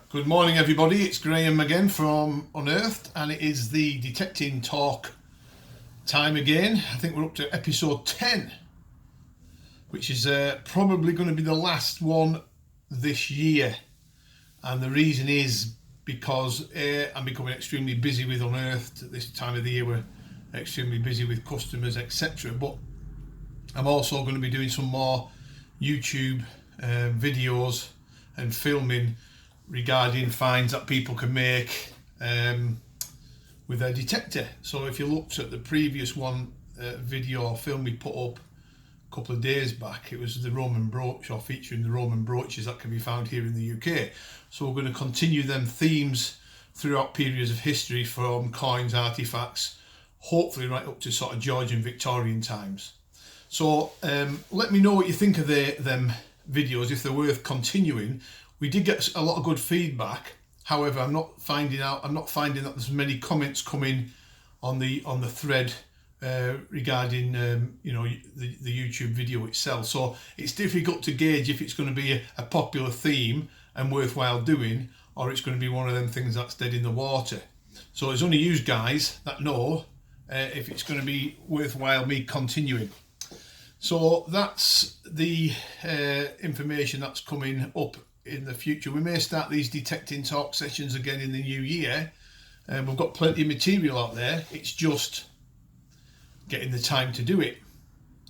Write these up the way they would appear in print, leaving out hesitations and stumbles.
Good morning, everybody. It's Graham again from Unearthed, and it is the detecting talk time again. I think we're up to episode 10, which is probably going to be the last one this year. And the reason is because I'm becoming extremely busy with Unearthed at this time of the year. We're extremely busy with customers, etc. But I'm also going to be doing some more YouTube videos and filming regarding finds that people can make with their detector. So if you looked at the previous video or film we put up a couple of days back, it was the Roman brooch, or featuring the Roman brooches that can be found here in the UK. So we're going to continue them themes throughout periods of history, from coins, artifacts, hopefully right up to sort of Georgian Victorian times. So let me know what you think of them videos, if they're worth continuing. We did get a lot of good feedback. However, I'm not finding that there's many comments coming on the thread regarding the YouTube video itself. So it's difficult to gauge if it's going to be a popular theme and worthwhile doing, or it's going to be one of them things that's dead in the water. So it's only you guys that know if it's going to be worthwhile me continuing. So that's the information that's coming up in the future. We may start these detecting talk sessions again in the new year. We've got plenty of material out there. It's just getting the time to do it.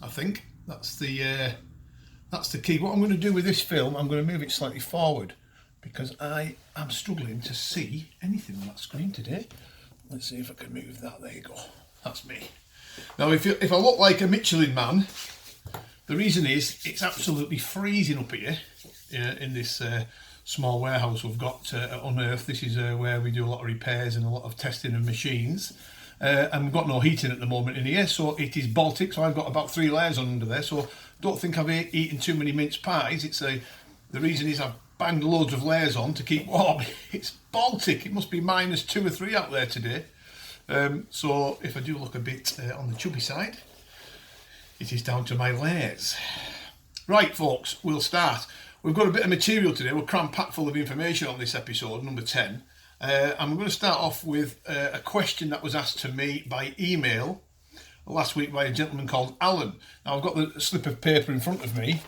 I think that's the key. What I'm going to do with this film, I'm going to move it slightly forward because I am struggling to see anything on that screen today. Let's see if I can move that. There you go. That's me. Now, if I look like a Michelin man, the reason is it's absolutely freezing up here in this small warehouse we've got at Unearthed. This is where we do a lot of repairs and a lot of testing of machines. And we've got no heating at the moment in here, so it is Baltic. So I've got about 3 layers under there. So don't think I've eaten too many mince pies. The reason is I've banged loads of layers on to keep warm. It's Baltic. It must be -2 or 3 out there today. So if I do look a bit on the chubby side, it is down to my layers. Right, folks, we'll start. We've got a bit of material today. We're cram-packed full of information on this episode, number 10. And we're going to start off with a question that was asked to me by email last week by a gentleman called Alan. Now, I've got the slip of paper in front of me.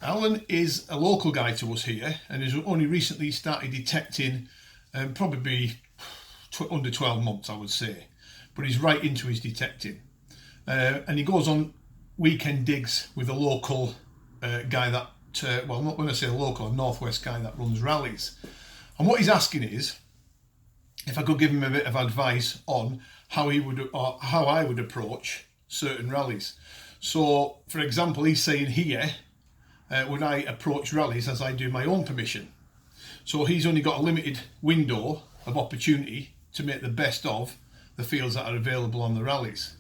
Alan is a local guy to us here and has only recently started detecting, probably under 12 months, I would say. But he's right into his detecting. And he goes on weekend digs with a local guy that, not when I say a local, a northwest guy that runs rallies. And what he's asking is if I could give him a bit of advice on how I would approach certain rallies. So, for example, he's saying here, would I approach rallies as I do my own permission? So he's only got a limited window of opportunity to make the best of the fields that are available on the rallies.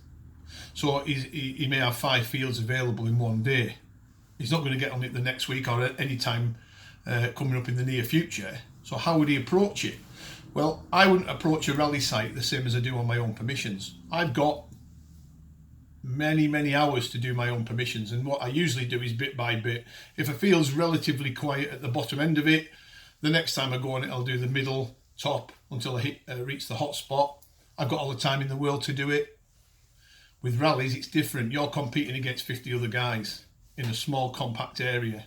So he may have 5 fields available in one day. He's not going to get on it the next week or any time coming up in the near future. So how would he approach it? Well, I wouldn't approach a rally site the same as I do on my own permissions. I've got many hours to do my own permissions, and what I usually do is bit by bit. If a field's relatively quiet at the bottom end of it, the next time I go on it, I'll do the middle, top, until I reach the hot spot. I've got all the time in the world to do it. With rallies, it's different. You're competing against 50 other guys in a small, compact area.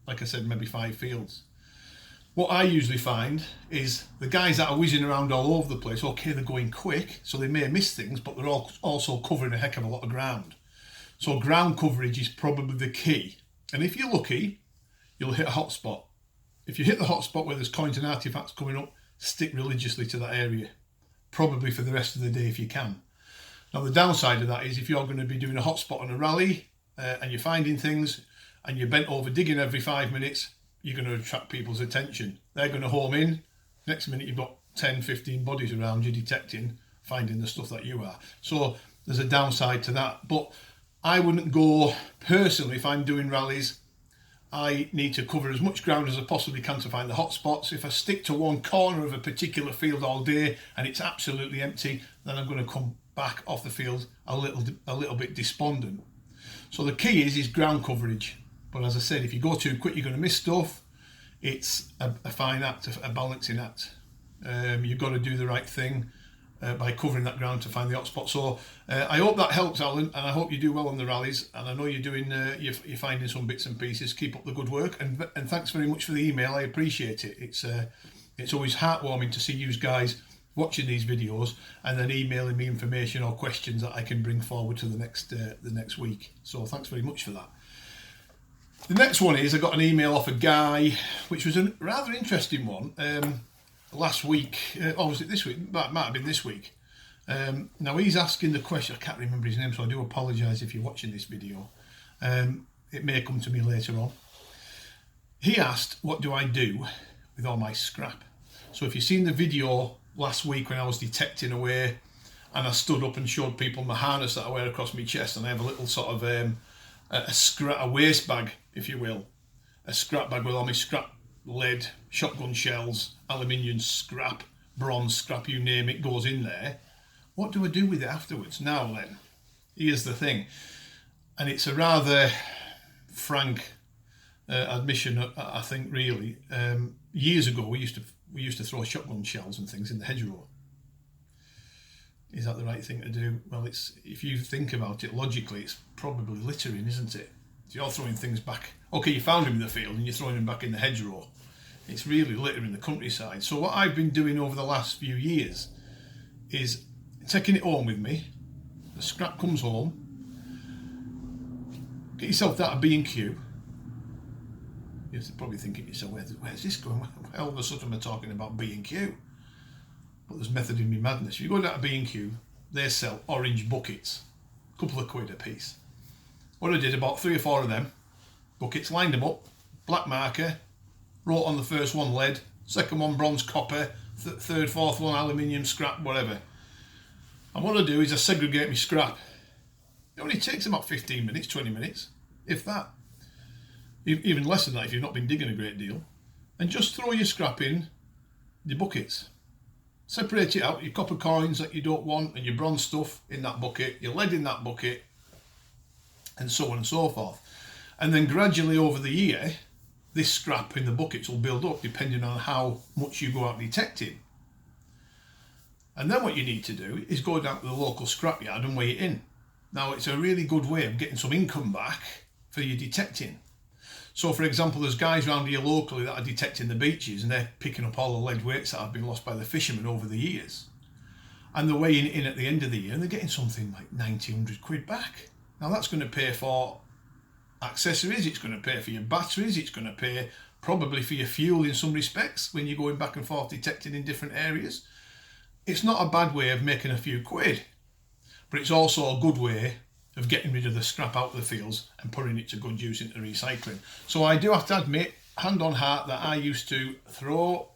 Like I said, maybe 5 fields. What I usually find is the guys that are whizzing around all over the place, okay, they're going quick, so they may miss things, but they're also covering a heck of a lot of ground. So ground coverage is probably the key. And if you're lucky, you'll hit a hot spot. If you hit the hot spot where there's coins and artifacts coming up, stick religiously to that area. Probably for the rest of the day if you can. Now, the downside of that is if you're going to be doing a hotspot on a rally and you're finding things and you're bent over digging every 5 minutes, you're going to attract people's attention. They're going to home in. Next minute, you've got 10, 15 bodies around you detecting, finding the stuff that you are. So there's a downside to that. But I wouldn't go personally if I'm doing rallies. I need to cover as much ground as I possibly can to find the hot spots. If I stick to one corner of a particular field all day and it's absolutely empty, then I'm going to come back off the field a little bit despondent. So the key is ground coverage. But as I said, if you go too quick, you're going to miss stuff. it's a fine act, a balancing act. You've got to do the right thing by covering that ground to find the hotspot. So I hope that helps, Alan, and I hope you do well on the rallies. And I know you're doing, you're finding some bits and pieces. Keep up the good work, and thanks very much for the email. I appreciate it. It's always heartwarming to see you guys watching these videos and then emailing me information or questions that I can bring forward to the next week. So thanks very much for that. The next one is I got an email off a guy, which was a rather interesting one. Last week, or was it this week? That might have been this week. Now he's asking the question, I can't remember his name, so I do apologise if you're watching this video. It may come to me later on. He asked, what do I do with all my scrap? So if you've seen the video last week when I was detecting away and I stood up and showed people my harness that I wear across my chest, and I have a little sort of a waste bag, if you will, a scrap bag with all my scrap, lead, shotgun shells, aluminium scrap, bronze scrap, you name it, goes in there. What do I do with it afterwards? Now then, here's the thing, and it's a rather frank admission, I think, really. Years ago, we used to throw shotgun shells and things in the hedgerow. Is that the right thing to do? Well, it's, if you think about it logically, it's probably littering, isn't it? So you're throwing things back. Okay, you found them in the field and you're throwing them back in the hedgerow. It's really littering the countryside. So what I've been doing over the last few years is taking it home with me. The scrap comes home. Get yourself that a B&Q. You're probably thinking to yourself, where's this going? Why all of a sudden we're talking about B&Q? But there's method in my madness. If you go down to B&Q, they sell orange buckets, a couple of quid a piece. What I did, about 3 or 4 of them buckets, lined them up, black marker, wrote on the first one lead, second one bronze, copper, third, fourth one aluminium, scrap, whatever. And what I do is I segregate my scrap. It only takes about 15 minutes, 20 minutes, if that. Even less than that if you've not been digging a great deal. And just throw your scrap in the buckets. Separate it out, your copper coins that you don't want and your bronze stuff in that bucket, your lead in that bucket, and so on and so forth. And then gradually over the year, this scrap in the buckets will build up depending on how much you go out detecting. And then what you need to do is go down to the local scrapyard and weigh it in. Now, it's a really good way of getting some income back for your detecting. So, for example, there's guys around here locally that are detecting the beaches and they're picking up all the lead weights that have been lost by the fishermen over the years. And they're weighing it in at the end of the year and they're getting something like 90, 100 quid back. Now, that's going to pay for accessories, it's going to pay for your batteries, it's going to pay probably for your fuel in some respects when you're going back and forth detecting in different areas. It's not a bad way of making a few quid, but it's also a good way of getting rid of the scrap out of the fields and putting it to good use into recycling. So I do have to admit, hand on heart, that I used to throw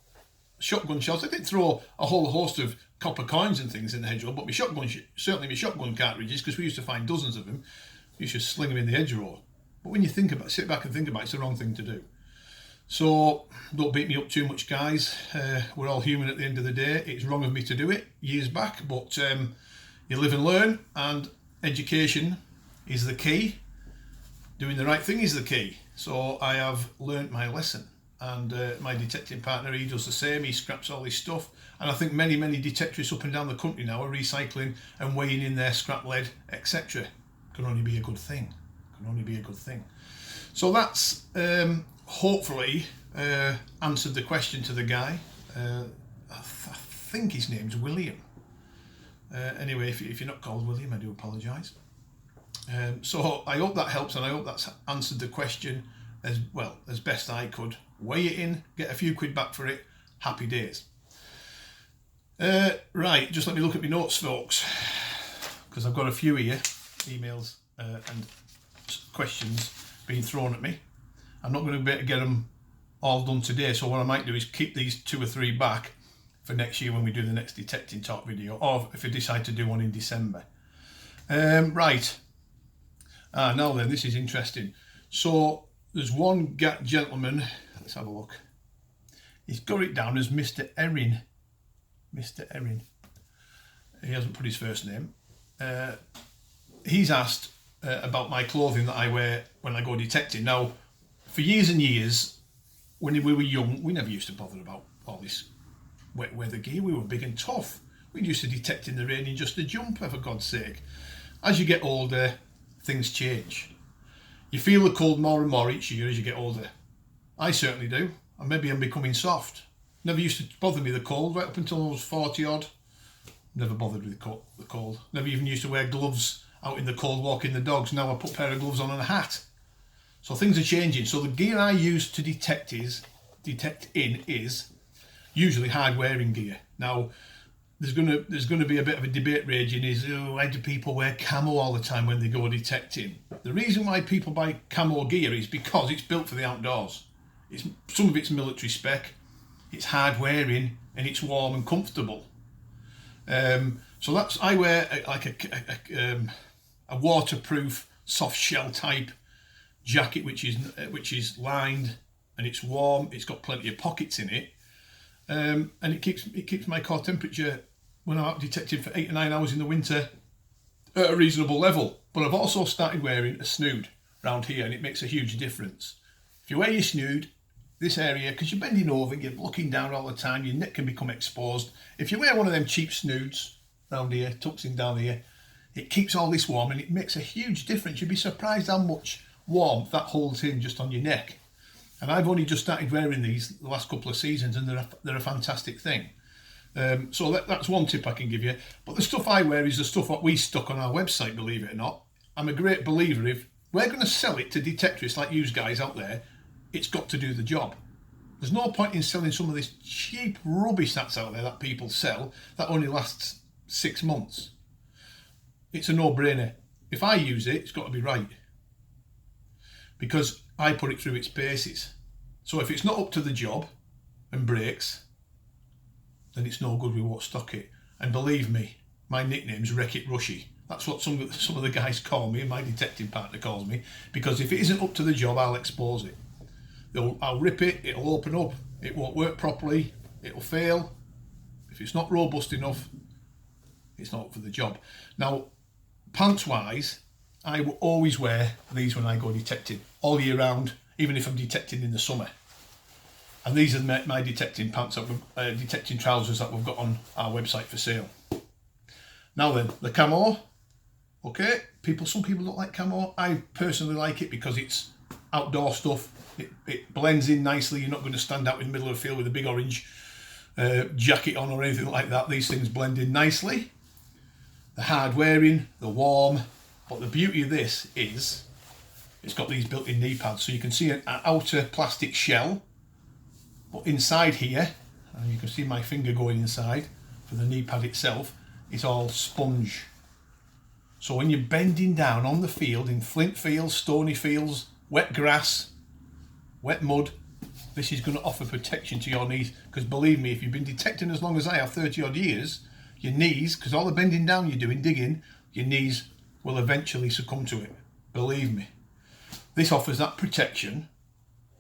shotgun shells. I did throw a whole host of copper coins and things in the hedgerow, but certainly my shotgun cartridges, because we used to find dozens of them, you should sling them in the hedgerow. But when you think about it, sit back and think about it, it's the wrong thing to do. So don't beat me up too much, guys. We're all human at the end of the day. It's wrong of me to do it years back, but you live and learn, and education is the key. Doing the right thing is the key. So I have learnt my lesson, and my detecting partner, he does the same. He scraps all his stuff, and I think many detectorists up and down the country now are recycling and weighing in their scrap lead, etc. Can only be a good thing. Can only be a good thing. So that's hopefully answered the question to the guy. I think his name's William. Anyway, if you're not called William, I do apologise. So I hope that helps, and I hope that's answered the question as well as best I could. Weigh it in, get a few quid back for it. Happy days. Right, just let me look at my notes, folks, because I've got a few here, emails and questions being thrown at me. I'm not going to be able to get them all done today, so what I might do is keep these 2 or 3 back for next year when we do the next detecting talk video, or if I decide to do one in December. Right. Now then, this is interesting. So there's one gentleman, let's have a look. He's got it down as Mr. Erin. Mr. Erin. He hasn't put his first name. He's asked about my clothing that I wear when I go detecting. Now, for years and years, when we were young, we never used to bother about all this wet weather gear. We were big and tough. We used to detect in the rain in just a jumper, for God's sake. As you get older, things change. You feel the cold more and more each year as you get older. I certainly do, and maybe I'm becoming soft. Never used to bother me the cold, right up until I was 40 odd. Never bothered with the cold. Never even used to wear gloves out in the cold walking the dogs. Now I put a pair of gloves on and a hat. So things are changing. So the gear I use to detect is usually hard wearing gear. Now there's gonna be a bit of a debate raging is, why do people wear camo all the time when they go detecting? The reason why people buy camo gear is because it's built for the outdoors. Some of it's military spec, it's hard wearing, and it's warm and comfortable. So I wear a waterproof soft shell type jacket which is lined, and it's warm, it's got plenty of pockets in it, and it keeps my core temperature when I'm out detecting for 8 or 9 hours in the winter at a reasonable level. But I've also started wearing a snood around here, and it makes a huge difference. If you wear your snood, this area, because you're bending over, you're looking down all the time, your neck can become exposed. If you wear one of them cheap snoods around here, tucks in down here, it keeps all this warm, and it makes a huge difference. You'd be surprised how much warmth that holds in just on your neck. And I've only just started wearing these the last couple of seasons, and they're a fantastic thing. So that's one tip I can give you. But the stuff I wear is the stuff that we stuck on our website, believe it or not. I'm a great believer, if we're going to sell it to detectorists like you guys out there, it's got to do the job. There's no point in selling some of this cheap rubbish that's out there that people sell that only lasts 6 months. It's a no-brainer. If I use it, it's got to be right, because I put it through its paces. So if it's not up to the job and breaks, then it's no good, we won't stock it. And believe me, my nickname's Wreck-It Rushy. That's what some of the guys call me, and my detecting partner calls me, because if it isn't up to the job, I'll expose it. I'll rip it, it'll open up, it won't work properly, it'll fail. If it's not robust enough, it's not up for the job. Now, pants wise, I will always wear these when I go detecting, all year round, even if I'm detecting in the summer. And these are my detecting pants, detecting trousers that we've got on our website for sale. Now then, the camo, okay, some people don't like camo. I personally like it because it's outdoor stuff. It blends in nicely. You're not going to stand out in the middle of the field with a big orange jacket on or anything like that. These things blend in nicely. They're hard wearing, they're warm, but the beauty of this is it's got these built-in knee pads, so you can see an outer plastic shell, but inside here, and you can see my finger going inside for the knee pad itself, it's all sponge. So when you're bending down on the field, in flint fields, stony fields, wet grass, wet mud, this is going to offer protection to your knees, because believe me, if you've been detecting as long as I have, 30 odd years, your knees, because all the bending down you're doing, digging, your knees will eventually succumb to it. Believe me. This offers that protection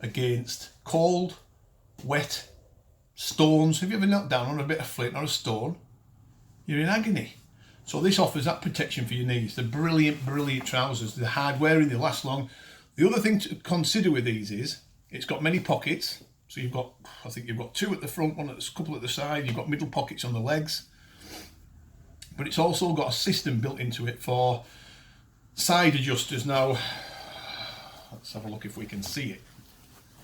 against cold, wet, stones. Have you ever knelt down on a bit of flint or a stone? You're in agony. So this offers that protection for your knees. They're brilliant, brilliant trousers. They're hard wearing, they last long. The other thing to consider with these is it's got many pockets. So I think you've got 2 at the front, a couple at the side. You've got middle pockets on the legs. But it's also got a system built into it for side adjusters. Now, let's have a look if we can see it.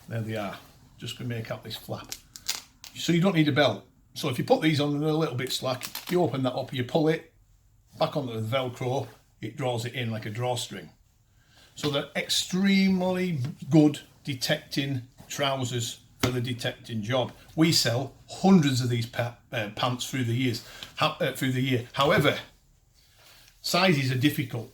There they are. Just going to make out this flap. So you don't need a belt. So if you put these on and they're a little bit slack, you open that up, you pull it back onto the Velcro, it draws it in like a drawstring. So they're extremely good detecting trousers for the detecting job. We sell hundreds of these pants through the year. However, sizes are difficult.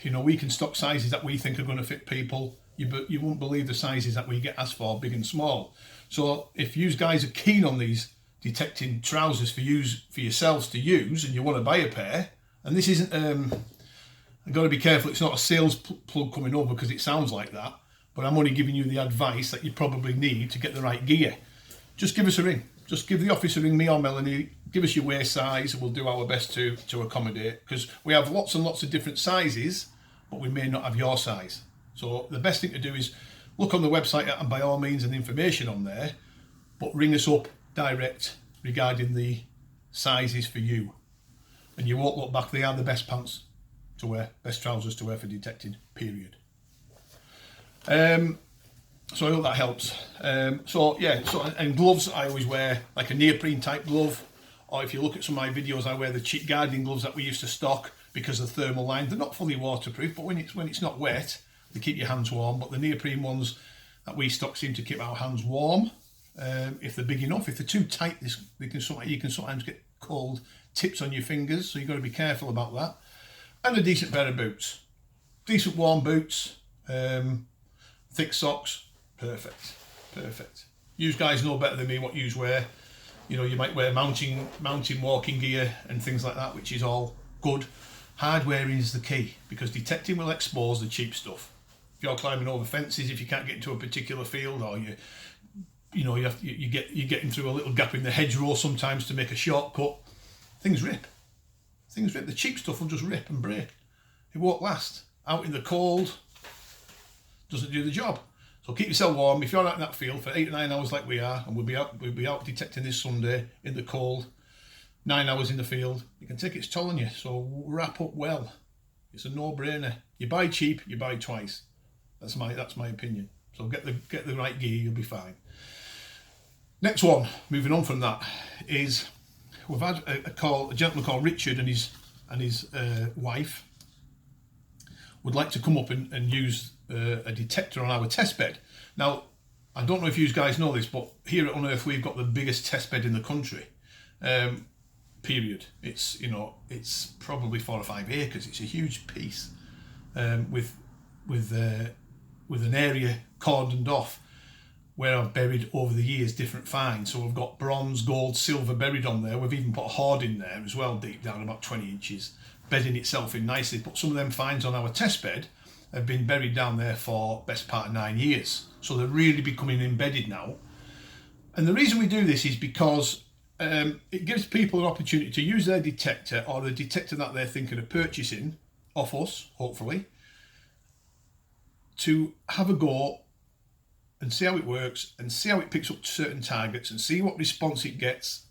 You know, we can stock sizes that we think are going to fit people. You won't believe the sizes that we get asked for, big and small. So if you guys are keen on these detecting trousers for yourselves to use, and you want to buy a pair, and this isn't, I've got to be careful, it's not a sales plug coming over because it sounds like that, but I'm only giving you the advice that you probably need to get the right gear. Just give us a ring. Just give the office a ring, me or Melanie, give us your waist size, and we'll do our best to accommodate, because we have lots and lots of different sizes, but we may not have your size. So the best thing to do is look on the website and by all means and information on there, but ring us up direct regarding the sizes for you, and you won't look back. They are the best pants to wear, best trousers to wear for detecting, period. So I hope that helps. And gloves, I always wear like a neoprene type glove, or if you look at some of my videos, I wear the cheap guarding gloves that we used to stock because of the thermal line. They're not fully waterproof, but when it's not wet, they keep your hands warm. But the neoprene ones that we stock seem to keep our hands warm. If they're big enough. If they're too tight, you can sometimes get cold tips on your fingers, so you've got to be careful about that. And a decent pair of boots, decent warm boots, thick socks, perfect. You guys know better than me what you wear. You know, you might wear mountain walking gear and things like that, which is all good. Hardware is the key, because detecting will expose the cheap stuff. If you're climbing over fences, if you can't get into a particular field, or you get into a little gap in the hedgerow sometimes to make a shortcut, things rip. The cheap stuff will just rip and break. It won't last. Out in the cold, doesn't do the job. So keep yourself warm. If you're out in that field for 8 or 9 hours like we are, and we'll be out detecting this Sunday in the cold, 9 hours in the field, it can take its toll on you. So wrap up well. It's a no-brainer. You buy cheap, you buy twice. That's my opinion. So get the right gear, you'll be fine. Next one, moving on from that, is we've had a gentleman called Richard and his wife would like to come up and use a detector on our test bed. Now, I don't know if you guys know this, but here at Unearthed we've got the biggest test bed in the country. Period. It's probably 4 or 5 acres. It's a huge piece, with an area cordoned off where I've buried over the years different finds. So we've got bronze, gold, silver buried on there. We've even put a hoard in there as well, deep down about 20 inches, bedding itself in nicely. But some of them finds on our test bed have been buried down there for best part of 9 years. So they're really becoming embedded now. And the reason we do this is because it gives people an opportunity to use their detector, or the detector that they're thinking of purchasing off us, hopefully, to have a go and see how it works, and see how it picks up certain targets, and see what response it gets,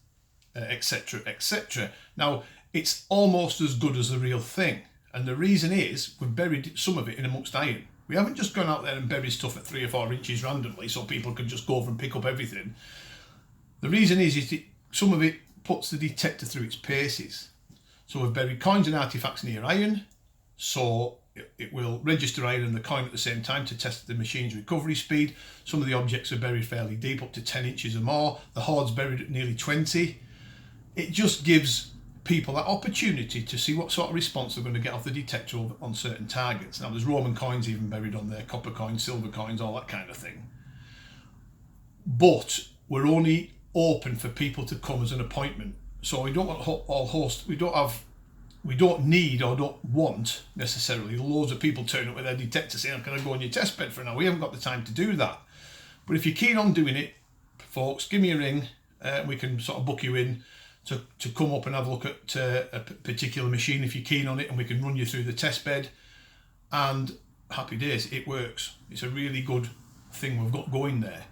etc. Now, it's almost as good as the real thing, and the reason is we've buried some of it in amongst iron. We haven't just gone out there and buried stuff at 3 or 4 inches randomly so people can just go over and pick up everything. The reason is some of it puts the detector through its paces. So we've buried coins and artifacts near iron, so it will register iron and the coin at the same time to test the machine's recovery speed. Some of the objects are buried fairly deep, up to 10 inches or more. The hoard's buried at nearly 20. It just gives people that opportunity to see what sort of response they're going to get off the detector on certain targets. Now, there's Roman coins even buried on there, copper coins, silver coins, all that kind of thing. But we're only open for people to come as an appointment. So we don't want all hosts. We don't need or don't want necessarily loads of people turning up with their detector saying, can I go on your test bed for an hour? We haven't got the time to do that. But if you're keen on doing it, folks, give me a ring. We can sort of book you in to come up and have a look at a particular machine if you're keen on it, and we can run you through the test bed. And happy days, it works. It's a really good thing we've got going there.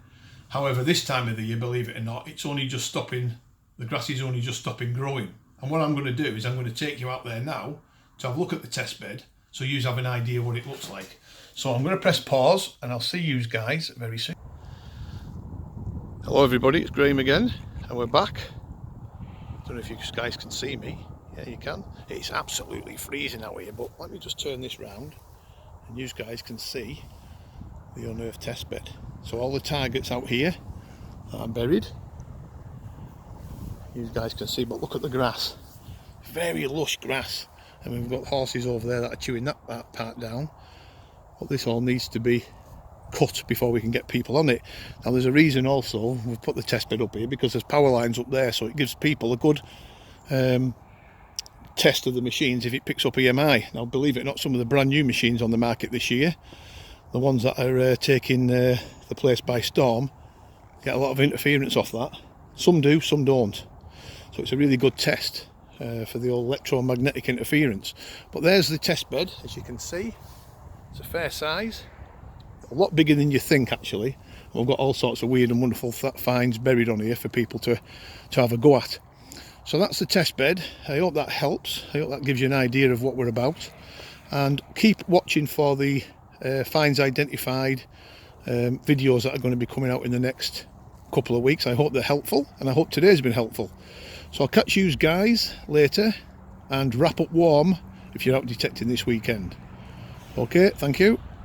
However, this time of the year, believe it or not, it's only just stopping, the grass is only just stopping growing. And what I'm going to do is I'm going to take you out there now to have a look at the test bed, so you have an idea what it looks like. So I'm going to press pause and I'll see you guys very soon. Hello everybody, it's Graham again, and we're back. I don't know if you guys can see me. Yeah, you can. It's absolutely freezing out here, but let me just turn this round and you guys can see the Unearthed test bed. So all the targets out here that are buried, you guys can see, but look at the grass. Very lush grass. And we've got horses over there that are chewing that part down. But this all needs to be cut before we can get people on it. Now there's a reason also we've put the test bed up here, because there's power lines up there, so it gives people a good test of the machines if it picks up EMI. Now believe it or not, some of the brand new machines on the market this year, the ones that are taking the place by storm, get a lot of interference off that. Some do, some don't. So it's a really good test for the old electromagnetic interference. But there's the test bed, as you can see. It's a fair size. a lot bigger than you think actually. We've got all sorts of weird and wonderful finds buried on here for people to have a go at. So that's the test bed. I hope that helps. I hope that gives you an idea of what we're about. And keep watching for the finds identified videos that are going to be coming out in the next couple of weeks. I hope they're helpful, and I hope today's been helpful. So I'll catch you guys later, and wrap up warm if you're out detecting this weekend. Okay, thank you.